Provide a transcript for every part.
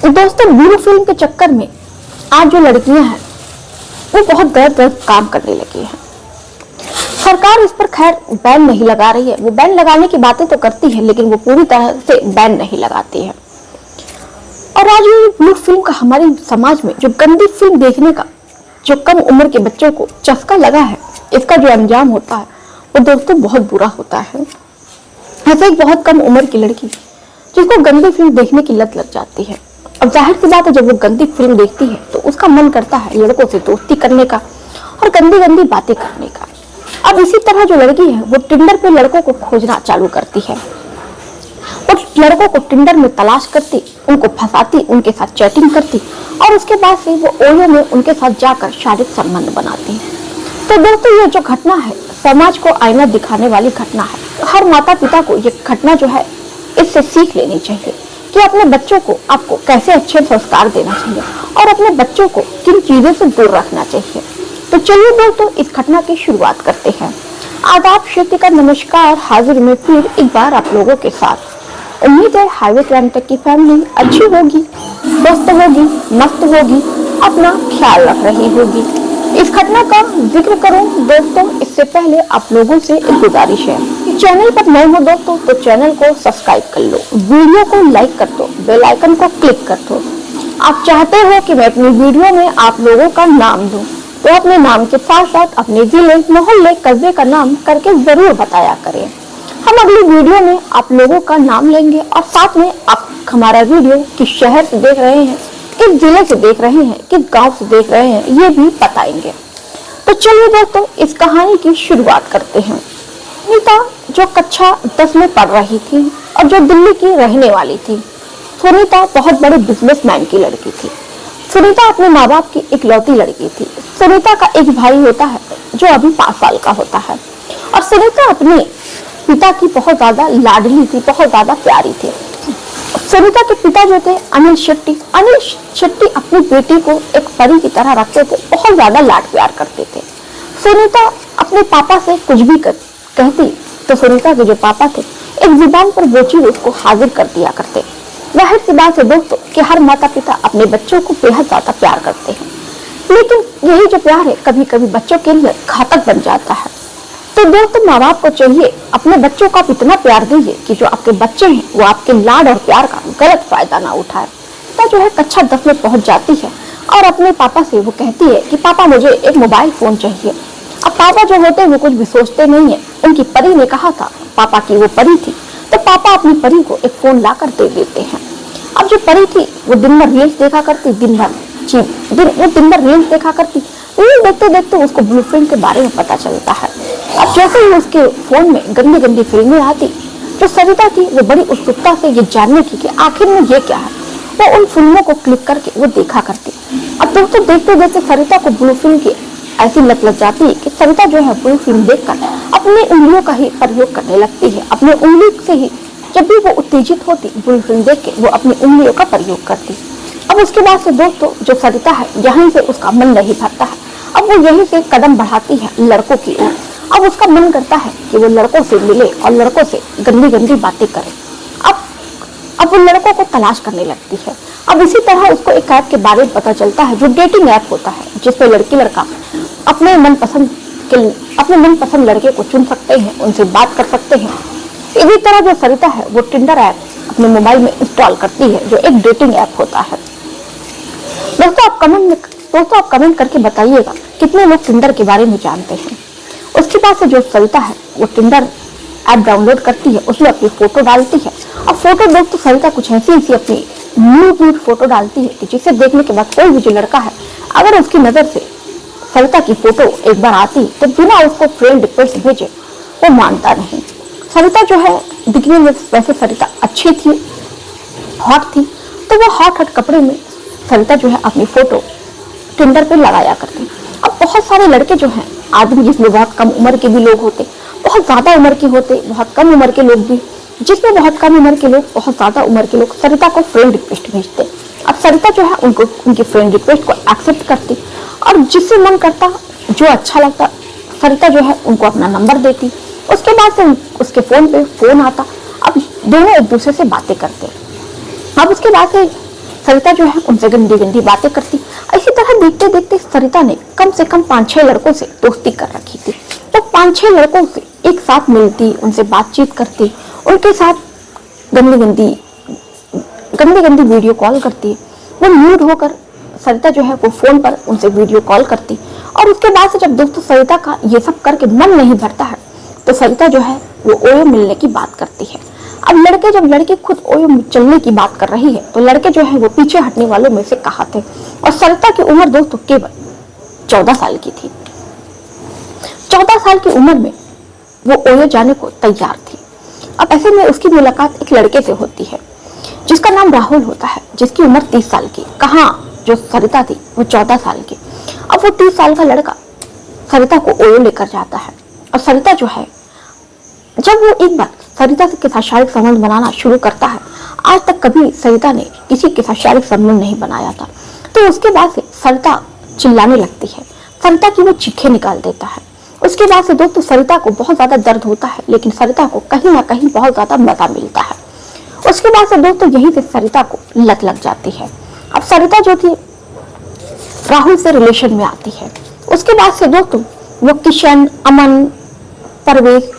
दोस्तों, blue film के चक्कर में आज जो लड़कियां हैं वो बहुत गलत काम करने लगी हैं। सरकार इस पर खैर बैन नहीं लगा रही है, वो बैन लगाने की बातें तो करती है लेकिन वो पूरी तरह से बैन नहीं लगाती है। और आज ये ब्लू फिल्म का हमारे समाज में जो गंदी फिल्म देखने का जो कम उम्र के बच्चों को चस्का लगा है, इसका जो अंजाम होता है वो दोस्तों बहुत बुरा होता है। ऐसे एक बहुत कम उम्र की लड़की जिसको गंदी फिल्म देखने की लत लग जाती है। अब जाहिर सी बात है, जब वो गंदी फिल्म देखती है तो उसका मन करता है लड़कों से दोस्ती करने का और गंदी गंदी बातें करने का। अब इसी तरह जो लड़की है वो टिंडर पे लड़कों को खोजना चालू करती है और लड़कों को टिंडर में तलाश करती, उनको फंसाती, उनके साथ चैटिंग करती और उसके बाद से वो ओयो में उनके साथ जाकर शारीरिक संबंध बनाती है। तो दोस्तों, ये जो घटना है समाज को आईना दिखाने वाली घटना है। हर माता पिता को ये घटना जो है इससे सीख लेनी चाहिए कि अपने बच्चों को आपको कैसे अच्छे संस्कार देना चाहिए और अपने बच्चों को किन चीजों से दूर रखना चाहिए। तो चलिए दोस्तों, इस घटना की शुरुआत करते हैं। आदाब, श्रुतिका, नमस्कार। हाजिर में फिर एक बार आप लोगों के साथ। उम्मीद है हाईवे क्राइम टेक की फैमिली अच्छी होगी, स्वस्थ होगी, मस्त होगी, अपना ख्याल रख रही होगी। इस घटना का जिक्र करूं दोस्तों, इससे पहले आप लोगों से एक गुजारिश है, चैनल पर नए हो दोस्तों तो चैनल को सब्सक्राइब कर लो, वीडियो को लाइक कर दो, बेल आइकन को क्लिक कर दो। आप चाहते हो कि मैं अपनी वीडियो में आप लोगों का नाम दूं तो अपने नाम के साथ साथ अपने जिले, मोहल्ले, कस्बे का नाम करके जरूर बताया करें। हम अगली वीडियो में आप लोगों का नाम लेंगे और साथ में आप हमारा वीडियो किस शहर से देख रहे हैं, किस जिले से देख रहे हैं, किस गांव से देख रहे हैं, ये भी बताएंगे। तो चलिए दोस्तों, इस कहानी की शुरुआत करते हैं। सुनीता जो कक्षा 10 में पढ़ रही थी और जो दिल्ली की रहने वाली थी। सुनीता बहुत बड़े बिजनेसमैन की लड़की थी। सुनीता अपने माँ बाप की इकलौती लड़की थी। सुनीता का एक भाई होता है जो अभी 5 साल का होता है और सुनीता अपने पिता की बहुत ज्यादा लाडली थी, बहुत ज्यादा प्यारी थी। सुनीता के पिता जो थे अनिल शेट्टी अपनी बेटी को एक परी की तरह रखते थे, बहुत ज्यादा लाड प्यार करते थे। सुनीता अपने पापा से कुछ भी कहती तो सुनीता के जो पापा थे एक जुबान पर वो चीज उसको हाजिर कर दिया करते। जाहिर सी बात है दोस्तों कि हर माता पिता अपने बच्चों को बेहद ज्यादा प्यार करते हैं, लेकिन यही जो प्यार है कभी कभी बच्चों के लिए घातक बन जाता है। तो दोस्तों, माँ बाप को चाहिए अपने बच्चों को आप इतना प्यार दीजिए कि जो आपके बच्चे हैं वो आपके लाड और प्यार का गलत फायदा ना उठाए। तो जो है कक्षा 10 में पहुंच जाती है और अपने पापा से वो कहती है कि पापा मुझे एक मोबाइल फोन चाहिए। अब पापा जो होते हैं वो कुछ भी सोचते नहीं है। उनकी परी ने कहा था पापा की वो परी थी, तो पापा अपनी परी को एक फोन ला कर दे देते हैं। अब जो परी थी वो दिन भर रील्स देखा करती, दिन भर रील्स देखा करती। रील्स देखते देखते उसको ब्लू फिल्म के बारे में पता चलता है। अब जैसे ही उसके फोन में गंदी गंदी फिल्में आती, जो सरिता थी वो बड़ी उत्सुकता से ये जानने की कि आखिर में ये क्या है, वो उन फिल्मों को क्लिक करके वो देखा करती। अब दोस्तों, देखते देखते सरिता को ब्लू फिल्म की ऐसी लत लग जाती है कि सरिता जो है ब्लू फिल्म देखकर अपनी उंगलियों का ही प्रयोग करने लगती है। अपने उंगली से ही जब भी वो उत्तेजित होती ब्लू फिल्म देख के वो अपनी उंगलियों का प्रयोग करती। अब उसके बाद से दोस्तों जो सरिता है यहीं से उसका मन नहीं भरता है। अब वो यहीं से कदम बढ़ाती है लड़कों की ओर। अब उसका मन करता है कि वो लड़कों से मिले और लड़कों से गंदी गंदी बातें करे। अब वो लड़कों को तलाश करने लगती है। अब इसी तरह उसको एक ऐप के बारे में पता चलता है जो डेटिंग ऐप होता है, जिसपे लड़की लड़का अपने मनपसंद लड़के को चुन सकते हैं, उनसे बात कर सकते हैं। इसी तरह जो सरिता है वो टिंडर ऐप अपने मोबाइल में इंस्टॉल करती है, जो एक डेटिंग ऐप होता है। दोस्तों आप कमेंट करके बताइएगा कितने लोग टिंडर के बारे में जानते हैं। उसके बाद से जो सरिता है वो टिंडर ऐप डाउनलोड करती है, उसमें अपनी फोटो डालती है। और फोटो दोस्तों सरिता कुछ ऐसी अपनी न्यूड फोटो डालती है कि जिसे देखने के बाद कोई भी जो लड़का है अगर उसकी नजर से सरिता की फोटो एक बार आती तो बिना उसको फ्रेंड रिक्वेस्ट भेजे वो मानता नहीं। सरिता जो है दिखने में वैसे सरिता अच्छी थी, हॉट थी, तो वो हॉट कपड़े में सरिता जो है अपनी फोटो टिंडर पे लगाया करती। अब बहुत सारे लड़के जो हैं आदमी, जिसमें बहुत कम उम्र के भी लोग होते, बहुत ज्यादा उम्र के होते, बहुत कम उम्र के लोग भी, जिसमें बहुत कम उम्र के लोग, बहुत ज्यादा उम्र के लोग सरिता को फ्रेंड रिक्वेस्ट भेजते। अब सरिता जो है उनको उनकी फ्रेंड रिक्वेस्ट को एक्सेप्ट करती और जिससे मन करता, जो अच्छा लगता, सरिता जो है उनको अपना नंबर देती। उसके बाद से उसके फोन पे फोन आता। अब दोनों एक दूसरे से बातें करते। अब उसके बाद से सरिता जो है उनसे गंदी गंदी बातें करती। इसी तरह देखते देखते सरिता ने कम से कम 5-6 लड़कों से दोस्ती कर रखी थी। तो 5-6 लड़कों से एक साथ मिलती, उनसे बातचीत करती, उनके साथ गंदी गंदी वीडियो कॉल करती। वो न्यूड होकर सरिता जो है वो फोन पर उनसे वीडियो कॉल करती। और उसके बाद से जब दोस्तों सरिता का ये सब करके मन नहीं भरता है तो सरिता जो है वो ओयो मिलने की बात करती है। अब जब लड़के खुद ओयो चलने की बात कर रही है तो लड़के जो है वो पीछे हटने वालों में से कहा थे। और सरिता की उम्र दोस्तों केवल 14 साल की थी। 14 साल की उम्र में वो ओयो जाने को तैयार थी। अब ऐसे में उसकी मुलाकात एक लड़के से होती है जिसका नाम राहुल होता है, जिसकी उम्र 30 साल की। कहाँ जो सरिता थी वो 14 साल की। अब वो 30 साल का लड़का सरिता को ओयो लेकर जाता है। और सरिता जो है जब वो एक बार सरिता के साथ शारीरिक संबंध बनाना शुरू करता है, आज तक कभी सरिता ने किसी के साथ शारीरिक संबंध नहीं बनाया था, तो उसके बाद से सरिता चिल्लाने लगती है। सरिता की वो चीखें निकाल देता है। उसके बाद से दोस्तों सरिता को बहुत ज्यादा दर्द होता है, लेकिन सरिता को कहीं ना कहीं बहुत ज्यादा मजा मिलता है। उसके बाद से दोस्तों यहीं से सरिता को लत लग जाती है। अब सरिता जो थी राहुल से रिलेशन में आती है। उसके बाद से दोस्तों वो किशन, अमन, परवेश,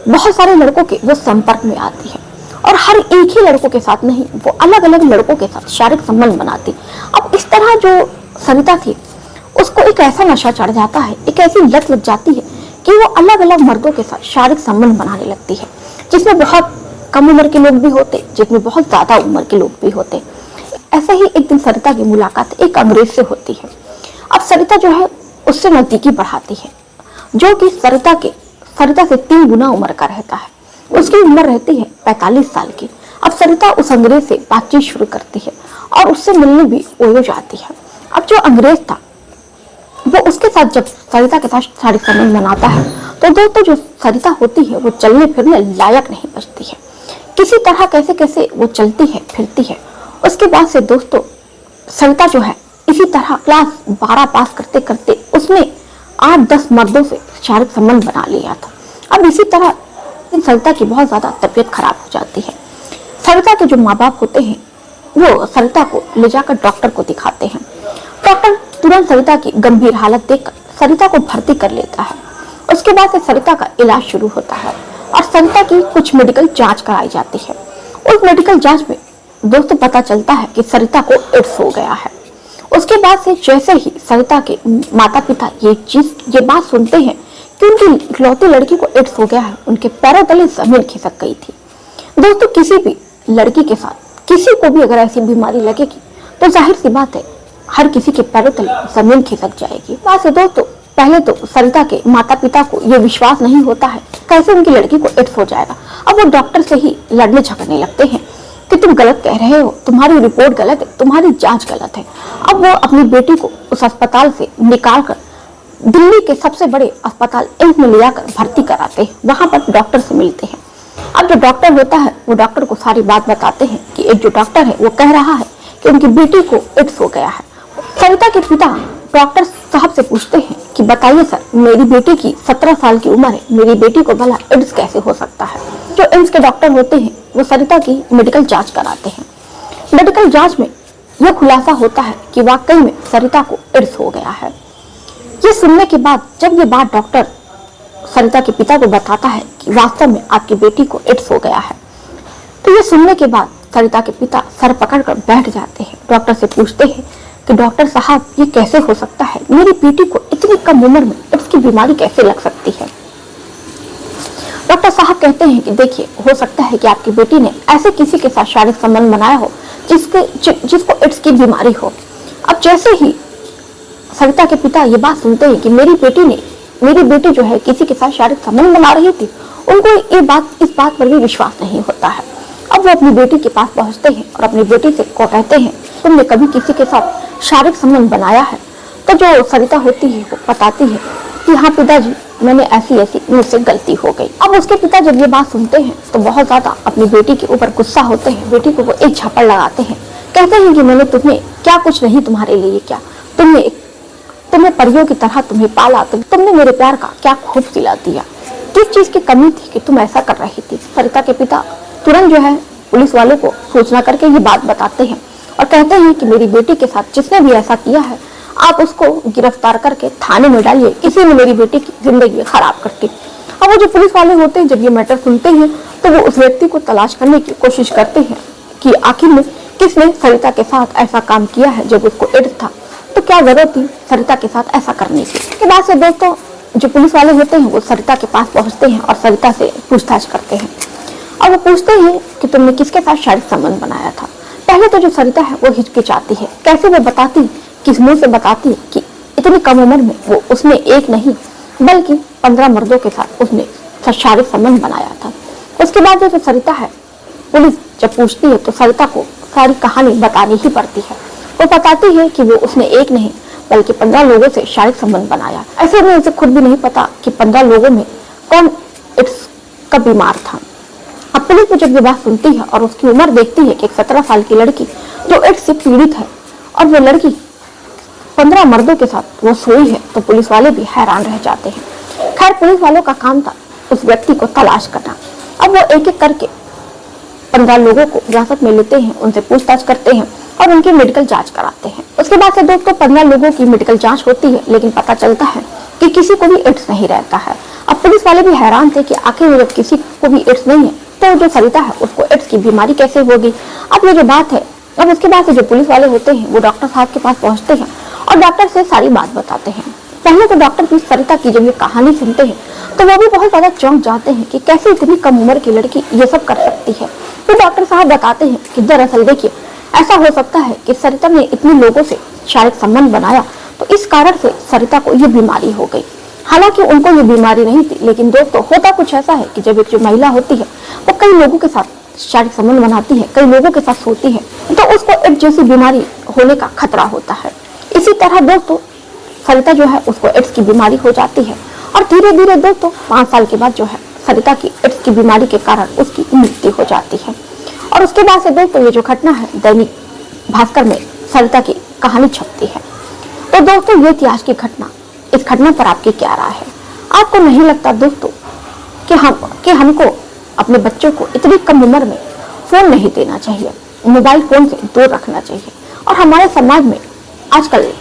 बहुत सारे लड़कों के वो संपर्क में आती है। और हर एक ही लड़कों के साथ नहीं, वो अलग अलग लड़कों के साथ शारीरिक संबंध बनाती। अब इस तरह जो सरिता थी उसको एक ऐसा नशा चढ़ जाता है, एक ऐसी लत लग जाती है कि वो अलग अलग मर्दों के साथ शारीरिक संबंध बनाने लगती है, जिसमें बहुत कम उम्र के लोग भी होते, जिसमें बहुत ज्यादा उम्र के लोग भी होते। ऐसे ही एक दिन सरिता की मुलाकात एक अंग्रेज से होती है। अब सरिता जो है उससे नजदीकी बढ़ाती है, जो कि सरिता से 3 गुना उम्र का रहता है। उसकी उम्र रहती है 45 साल की। अब सरिता उस अंग्रेज से बातचीत शुरू करती है और उससे मिलने भी ओयो जाती है। अब जो अंग्रेज था वो उसके साथ जब सरिता के साथ शारीरिक संबंध बनाता है तो दोस्तों जो सरिता होती है वो चलने फिरने लायक नहीं बचती है। किसी तरह कैसे कैसे वो चलती है फिरती है। उसके बाद से दोस्तों सरिता जो है इसी तरह क्लास 12 पास करते करते उसने 8-10 मर्दों से शारीरिक संबंध बना लिया था। अब इसी तरह सरिता की बहुत ज्यादा तबीयत खराब हो जाती है। सरिता के जो माँ बाप होते हैं वो सरिता को ले जाकर डॉक्टर को दिखाते हैं। डॉक्टर तुरंत सरिता की गंभीर हालत देखकर सरिता को भर्ती कर लेता है। उसके बाद से सरिता का इलाज शुरू होता है और सरिता की कुछ मेडिकल जांच कराई जाती है। उस मेडिकल जांच में दोस्तों पता चलता है कि सरिता को एड्स हो गया है। उसके बाद से जैसे ही सरिता के माता पिता ये बात सुनते हैं कि उनकी इकलौती लड़की को एड्स हो गया है, उनके पैरों तले जमीन खिसक गई थी। दोस्तों किसी भी लड़की के साथ किसी को भी अगर ऐसी बीमारी लगेगी तो जाहिर सी बात है हर किसी के पैरों तले जमीन खिसक जाएगी। बात है दोस्तों पहले तो सरिता के माता पिता को ये विश्वास नहीं होता है कैसे उनकी लड़की को एड्स हो जाएगा। अब वो डॉक्टर से ही लड़ने झगड़ने लगते हैं कि तुम गलत कह रहे हो, तुम्हारी रिपोर्ट गलत है, तुम्हारी जांच गलत है। अब वो अपनी बेटी को उस अस्पताल से निकाल कर दिल्ली के सबसे बड़े अस्पताल एम्स में ले जाकर भर्ती कराते हैं। वहां पर डॉक्टर से मिलते हैं। अब जो डॉक्टर होता है वो डॉक्टर को सारी बात बताते हैं कि एक जो डॉक्टर है वो कह रहा है कि उनकी बेटी को एड्स हो गया है। सरिता के पिता डॉक्टर साहब से पूछते हैं कि बताइए सर, मेरी बेटी की 17 साल की उम्र है, मेरी बेटी को भला एड्स कैसे हो सकता है। जो एम्स के डॉक्टर होते हैं वो सरिता की मेडिकल जांच कराते हैं। मेडिकल जांच में यह खुलासा होता है कि वाकई में सरिता को एड्स हो गया है। ये सुनने के बाद जब ये बात डॉक्टर सरिता के पिता को बताता है कि वास्तव में आपकी बेटी को एड्स हो गया है, तो ये सुनने के बाद सरिता के पिता सर पकड़कर बैठ जाते हैं। डॉक्टर से पूछते हैं कि डॉक्टर साहब ये कैसे हो सकता है, मेरी बेटी को इतनी कम उम्र में एड्स की बीमारी कैसे लग सकती है। डॉक्टर साहब कहते हैं कि देखिए, हो सकता है कि आपकी बेटी ने ऐसे किसी के साथ शारीरिक संबंध बनाया हो जिसको एड्स की बीमारी हो। अब जैसे ही सरिता के पिता ये बात सुनते हैं कि मेरी बेटी जो है किसी के साथ शारीरिक संबंध बना रही थी, उनको इस बात पर भी विश्वास नहीं होता है। अब वो अपनी बेटी के पास पहुंचते हैं और अपनी बेटी से को कहते हैं तुमने कभी किसी के साथ शारीरिक संबंध बनाया है। तो जो सरिता होती है वो बताती है कि हाँ पिताजी, मैंने ऐसी मुझसे गलती हो गई। अब उसके पिता जब ये बात सुनते हैं तो बहुत ज्यादा अपनी बेटी के ऊपर गुस्सा होते हैं। बेटी को वो एक झपड़ लगाते हैं, कहते हैं कि मैंने तुम्हें क्या कुछ नहीं तुम्हारे लिए क्या, तुम्हें परियों की तरह तुम्हें पाला, तुमने मेरे प्यार का क्या खूब सिला दिया, किस चीज की कमी थी कि तुम ऐसा कर रही थी। सरिता के पिता तुरंत जो है पुलिस वालों को सूचना करके ये बात बताते हैं और कहते हैं कि मेरी बेटी के साथ जिसने भी ऐसा किया है आप उसको गिरफ्तार करके थाने में डालिए, किसी ने मेरी बेटी की जिंदगी खराब करके। अब वो जो पुलिस वाले होते हैं जब ये मैटर सुनते हैं तो वो उस व्यक्ति को तलाश करने की कोशिश करते हैं कि आखिर में किसने सरिता के साथ ऐसा काम किया है। जब उसको एड्स था तो क्या जरूरत थी सरिता के साथ ऐसा करने की। इसके बाद से दोस्तों जो पुलिस वाले होते हैं वो सरिता के पास पहुंचते हैं और सरिता से पूछताछ करते हैं और वो पूछते हैं कि तुमने किसके साथ शारीरिक संबंध बनाया था। पहले तो जो सरिता है वो हिचकिचाती है, कैसे वो बताती, किस मुंह से बताती कि इतनी कम उम्र में वो उसने एक नहीं बल्कि 15 मर्दों के साथ उसने शारीरिक संबंध बनाया था। उसके बाद जो सरिता है पुलिस जब पूछती है तो सरिता को सारी कहानी बतानी ही पड़ती है। वो बताती है कि वो उसने एक नहीं बल्कि 15 लोगों से शारीरिक संबंध बनाया। ऐसे में उसे खुद भी नहीं पता कि 15 लोगों में कौन एड्स का बीमार था। अब पुलिस जब ये बात सुनती है और उसकी उम्र देखती है कि एक 17 साल की लड़की जो एड्स से पीड़ित है और वो लड़की 15 मर्दों के साथ वो सोई है तो पुलिस वाले भी हैरान रह जाते हैं। खैर पुलिस वालों का काम था उस व्यक्ति को तलाश करना। अब वो एक एक करके 15 लोगों को हिरासत में लेते हैं, उनसे पूछताछ करते हैं और उनकी मेडिकल जांच कराते हैं। उसके बाद से दोस्तों 15 लोगों की मेडिकल जांच होती है लेकिन पता चलता है कि किसी को भी एड्स नहीं रहता है। अब पुलिस वाले भी हैरान थे कि आखिर जब किसी को भी एड्स नहीं है तो जो सरिता है उसको एड्स की बीमारी कैसे होगी। अब ये जो बात है, अब उसके बाद से जो पुलिस वाले होते हैं वो डॉक्टर साहब के पास पहुंचते हैं और डॉक्टर से सारी बात बताते हैं। पहले तो डॉक्टर भी सरिता की जब ये कहानी सुनते हैं तो वो भी बहुत ज्यादा चौंक जाते हैं कि कैसे इतनी कम उम्र की लड़की ये सब कर सकती है। फिर डॉक्टर साहब बताते हैं कि दरअसल देखिए ऐसा हो सकता है कि सरिता ने इतने लोगों से शारीरिक संबंध बनाया तो इस कारण से सरिता को ये बीमारी हो गई। हालांकि उनको ये बीमारी नहीं थी लेकिन दोस्तों होता कुछ ऐसा है कि जब एक जो महिला होती है वो कई लोगों के साथ शारीरिक संबंध बनाती है, कई लोगों के साथ सोती है तो उसको एड्स जैसी बीमारी होने का खतरा होता है। इसी तरह दोस्तों सरिता जो है उसको एड्स की बीमारी हो जाती है और धीरे धीरे दोस्तों 5 साल के बाद जो है सरिता की एड्स की बीमारी के कारण उसकी मृत्यु हो जाती है। और उसके बाद से दोस्तों ये जो घटना है दैनिक भास्कर में सरिता की कहानी छपती है। तो दोस्तों ये थी आज की घटना। इस घटना पर आपकी क्या राय है? आपको नहीं लगता दोस्तों कि हमको अपने बच्चों को इतनी कम उम्र में फोन नहीं देना चाहिए, मोबाइल फोन से दूर रखना चाहिए। और हमारे समाज में आजकल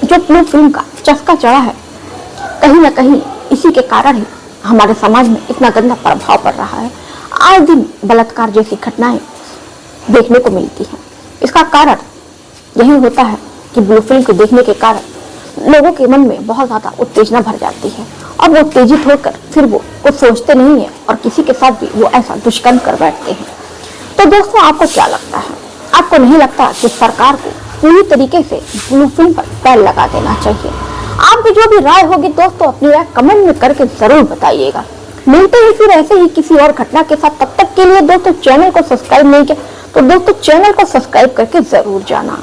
जो ब्लू फिल्म का चस्का चढ़ा है कहीं ना कहीं इसी के कारण ही हमारे समाज में इतना गंदा प्रभाव पड़ रहा है। आए दिन बलात्कार जैसी घटनाएं देखने को मिलती हैं। इसका कारण यही होता है कि ब्लू फिल्म को देखने के कारण लोगों के मन में बहुत ज्यादा उत्तेजना भर जाती है और वो उत्तेजित होकर फिर वो कुछ सोचते नहीं है और किसी के साथ भी वो ऐसा दुष्कर्म कर बैठते हैं। तो दोस्तों आपको क्या लगता है? आपको नहीं लगता कि सरकार को पूरी तरीके से ब्लू फिल्म पर पैर लगा देना चाहिए? आपकी जो भी राय होगी दोस्तों अपनी राय कमेंट में करके जरूर बताइएगा। मिलते हैं फिर ऐसे ही किसी और घटना के साथ। तब तक के लिए दोस्तों चैनल को सब्सक्राइब नहीं किया तो दोस्तों चैनल को सब्सक्राइब करके जरूर जाना।